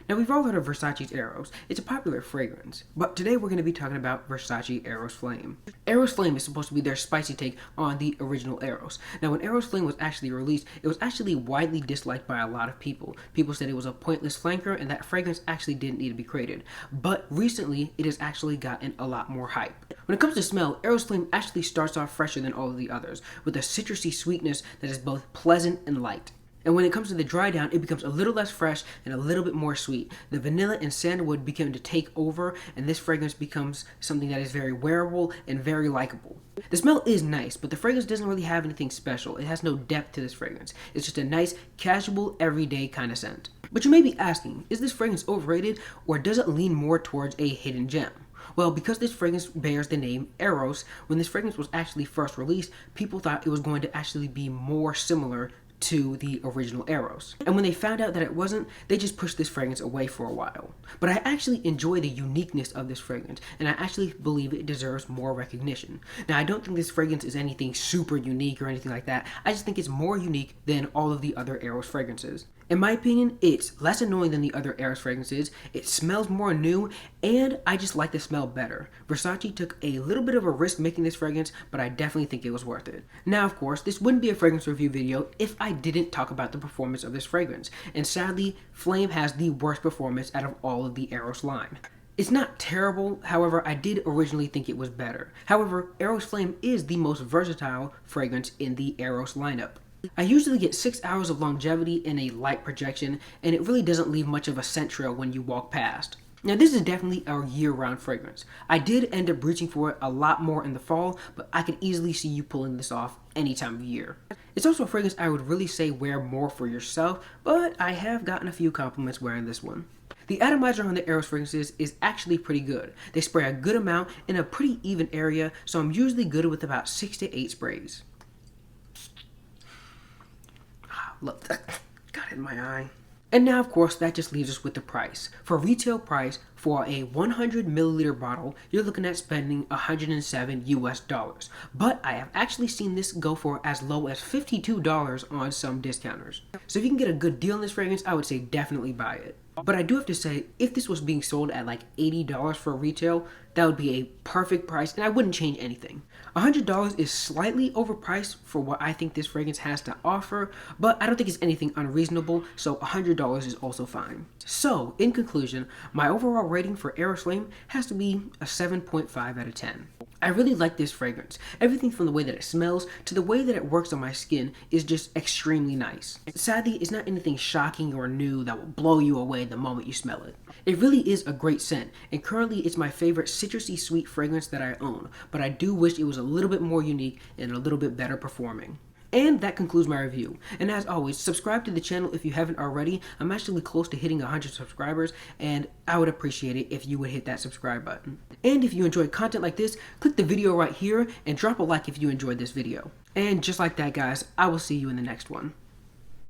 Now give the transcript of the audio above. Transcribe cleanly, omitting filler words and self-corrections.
Now, we've all heard of Versace Eros. It's a popular fragrance, but today we're going to be talking about Versace Eros Flame. Eros Flame is supposed to be their spicy take on the original Eros. Now, when Eros Flame was actually released, it was actually widely disliked by a lot of people. People said it was a pointless flanker and that fragrance actually didn't need to be created. But recently, it has actually gotten a lot more hype. When it comes to smell, Eros Flame actually starts off fresher than all of the others, with a citrusy sweetness that is both pleasant and light. And when it comes to the dry down, it becomes a little less fresh and a little bit more sweet. The vanilla and sandalwood begin to take over, and this fragrance becomes something that is very wearable and very likable. The smell is nice, but the fragrance doesn't really have anything special. It has no depth to this fragrance. It's just a nice, casual, everyday kind of scent. But you may be asking, is this fragrance overrated, or does it lean more towards a hidden gem? Well, because this fragrance bears the name Eros, when this fragrance was actually first released, people thought it was going to actually be more similar to the original Eros. And when they found out that it wasn't, they just pushed this fragrance away for a while. But I actually enjoy the uniqueness of this fragrance, and I actually believe it deserves more recognition. Now, I don't think this fragrance is anything super unique or anything like that. I just think it's more unique than all of the other Eros fragrances. In my opinion, it's less annoying than the other Eros fragrances, it smells more new, and I just like the smell better. Versace took a little bit of a risk making this fragrance, but I definitely think it was worth it. Now, of course, this wouldn't be a fragrance review video if I didn't talk about the performance of this fragrance, and sadly, Flame has the worst performance out of all of the Eros line. It's not terrible, however, I did originally think it was better. However, Eros Flame is the most versatile fragrance in the Eros lineup. I usually get 6 hours of longevity in a light projection, and it really doesn't leave much of a scent trail when you walk past. Now, this is definitely a year-round fragrance. I did end up reaching for it a lot more in the fall, but I could easily see you pulling this off any time of year. It's also a fragrance I would really say wear more for yourself, but I have gotten a few compliments wearing this one. The atomizer on the Eros fragrances is actually pretty good. They spray a good amount in a pretty even area, so I'm usually good with about 6 to 8 sprays. Look, got it in my eye. And now, of course, that just leaves us with the price. For retail price, for a 100 milliliter bottle, you're looking at spending $107 US. But I have actually seen this go for as low as $52 on some discounters. So if you can get a good deal on this fragrance, I would say definitely buy it. But I do have to say, if this was being sold at like $80 for retail, that would be a perfect price, and I wouldn't change anything. $100 is slightly overpriced for what I think this fragrance has to offer, but I don't think it's anything unreasonable, so $100 is also fine. So, in conclusion, my overall rating for Eros Flame has to be a 7.5 out of 10. I really like this fragrance. Everything from the way that it smells to the way that it works on my skin is just extremely nice. Sadly, it's not anything shocking or new that will blow you away the moment you smell it. It really is a great scent, and currently it's my favorite citrusy sweet fragrance that I own, but I do wish it was a little bit more unique and a little bit better performing. And that concludes my review. And as always, subscribe to the channel if you haven't already. I'm actually close to hitting 100 subscribers, and I would appreciate it if you would hit that subscribe button. And if you enjoy content like this, click the video right here and drop a like if you enjoyed this video. And just like that, guys, I will see you in the next one.